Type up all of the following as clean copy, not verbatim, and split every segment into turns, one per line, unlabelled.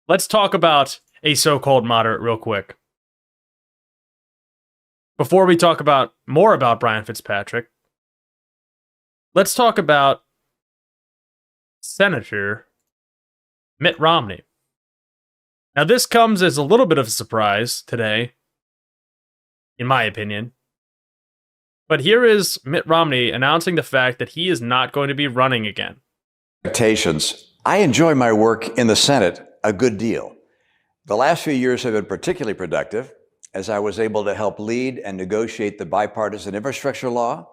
Let's talk about a so-called moderate real quick. Before we talk about more about Brian Fitzpatrick, let's talk about Senator Mitt Romney. Now, this comes as a little bit of a surprise today, in my opinion. But here is Mitt Romney announcing the fact that he is not going to be running again.
Expectations. I enjoy my work in the Senate a good deal. The last few years have been particularly productive as I was able to help lead and negotiate the bipartisan infrastructure law,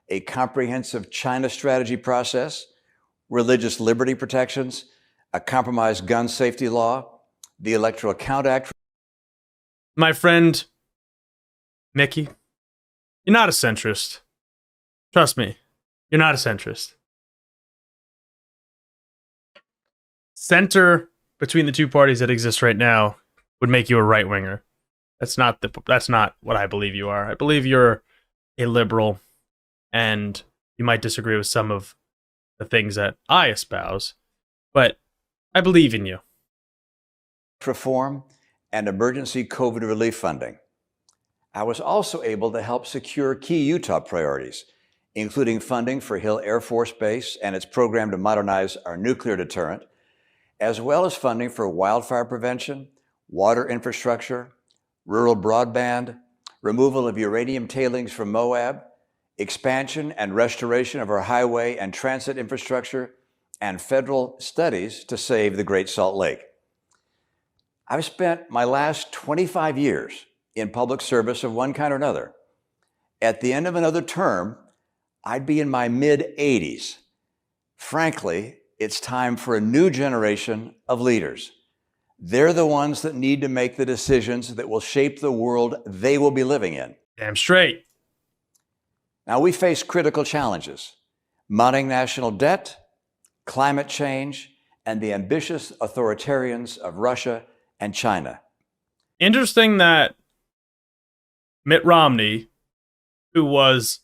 a comprehensive China strategy process, religious liberty protections, a compromised gun safety law, the Electoral Count Act.
My friend, Mickey, you're not a centrist. Trust me, you're not a centrist. Center between the two parties that exist right now would make you a right-winger. That's not what I believe you are. I believe you're a liberal, and you might disagree with some of the things that I espouse, but I believe in you.
Reform and emergency COVID relief funding. I was also able to help secure key Utah priorities, including funding for Hill Air Force Base and its program to modernize our nuclear deterrent, as well as funding for wildfire prevention, water infrastructure, rural broadband, removal of uranium tailings from Moab, expansion and restoration of our highway and transit infrastructure, and federal studies to save the Great Salt Lake. I've spent my last 25 years in public service of one kind or another. At the end of another term, I'd be in my mid-80s. Frankly, it's time for a new generation of leaders. They're the ones that need to make the decisions that will shape the world they will be living in.
Damn straight.
Now, we face critical challenges: mounting national debt, climate change, and the ambitious authoritarians of Russia and China.
Interesting that Mitt Romney, who was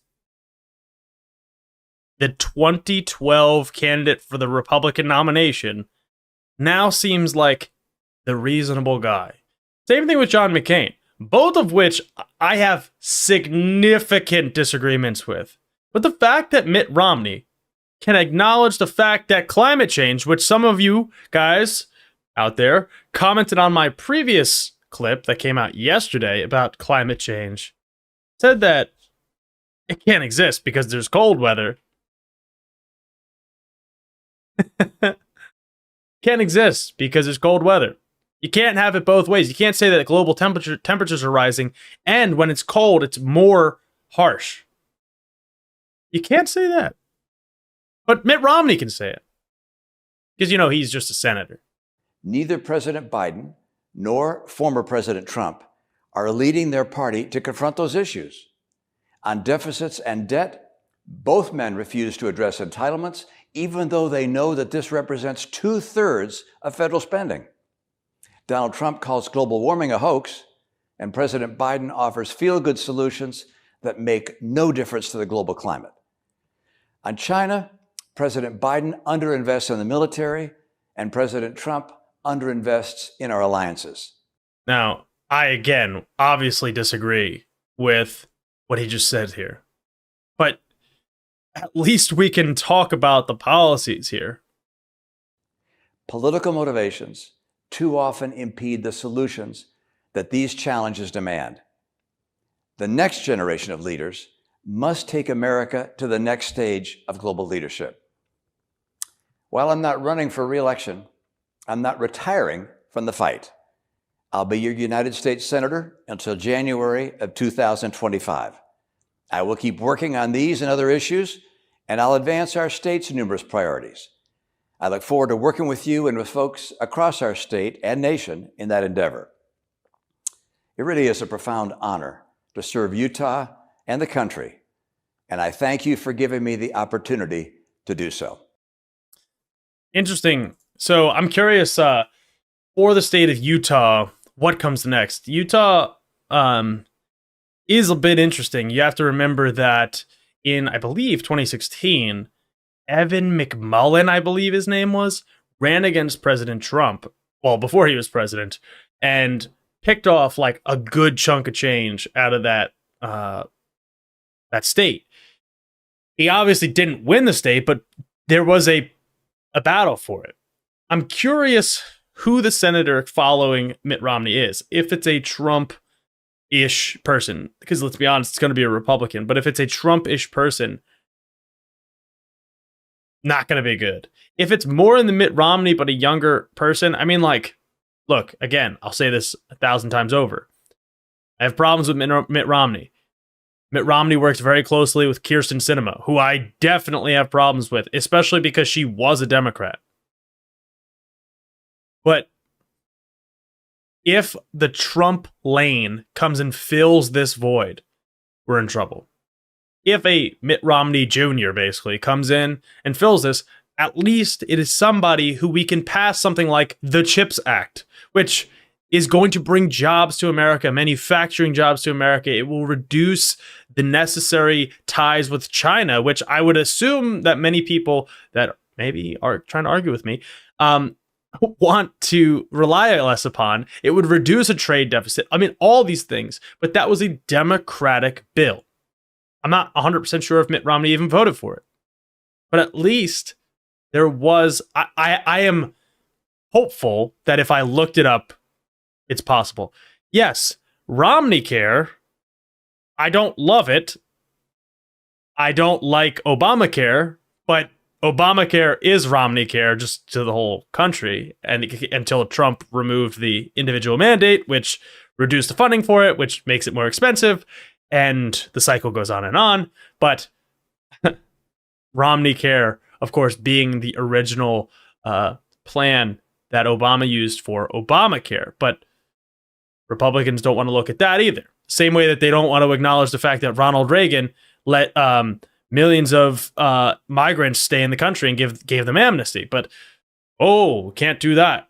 the 2012 candidate for the Republican nomination, now seems like the reasonable guy. Same thing with John McCain, both of which I have significant disagreements with. But the fact that Mitt Romney can acknowledge the fact that climate change, which some of you guys out there commented on my previous clip that came out yesterday about climate change, said that it can't exist because there's cold weather. Can't exist because there's cold weather. You can't have it both ways. You can't say that global temperatures are rising, and when it's cold, it's more harsh. You can't say that. But Mitt Romney can say it. Because, he's just a senator.
Neither President Biden nor former President Trump are leading their party to confront those issues. On deficits and debt, both men refuse to address entitlements, even though they know that this represents 2/3 of federal spending. Donald Trump calls global warming a hoax, and President Biden offers feel-good solutions that make no difference to the global climate. On China, President Biden underinvests in the military, and President Trump underinvests in our alliances.
Now, I, again, obviously disagree with what he just said here. But at least we can talk about the policies here.
Political motivations too often impede the solutions that these challenges demand. The next generation of leaders must take America to the next stage of global leadership. While I'm not running for re-election, I'm not retiring from the fight. I'll be your United States Senator until January of 2025. I will keep working on these and other issues, and I'll advance our state's numerous priorities. I look forward to working with you and with folks across our state and nation in that endeavor. It really is a profound honor to serve Utah and the country, and I thank you for giving me the opportunity to do so.
Interesting. So I'm curious, for the state of Utah, what comes next? Utah is a bit interesting. You have to remember that in, I believe, 2016, Evan McMullin, I believe his name was, ran against President Trump before he was president, and picked off like a good chunk of change out of that state. He obviously didn't win the state, but there was a battle for it. I'm curious who the senator following Mitt Romney is. If it's a Trump-ish person, because let's be honest, it's going to be a Republican. But if it's a Trump-ish person, not going to be good. If it's more in the Mitt Romney, but a younger person, I mean, like, look, again, I'll say this 1,000 times over. I have problems with Mitt Romney. Mitt Romney works very closely with Kyrsten Sinema, who I definitely have problems with, especially because she was a Democrat. But if the Trump lane comes and fills this void, we're in trouble. If a Mitt Romney Jr. basically comes in and fills this, at least it is somebody who we can pass something like the CHIPS Act, which is going to bring jobs to America, manufacturing jobs to America. It will reduce the necessary ties with China, which I would assume that many people that maybe are trying to argue with me want to rely less upon. It would reduce a trade deficit. I mean, all these things, but that was a Democratic bill. I'm not 100% sure if Mitt Romney even voted for it, but at least there was, I am hopeful that if I looked it up, it's possible. Yes, Romney Care, I don't love it. I don't like Obamacare, but Obamacare is Romney Care just to the whole country, and until Trump removed the individual mandate, which reduced the funding for it, which makes it more expensive, and the cycle goes on and on. But Romney Care, of course, being the original plan that Obama used for Obamacare, but Republicans don't want to look at that either. Same way that they don't want to acknowledge the fact that Ronald Reagan let millions of migrants stay in the country and gave them amnesty. But, can't do that.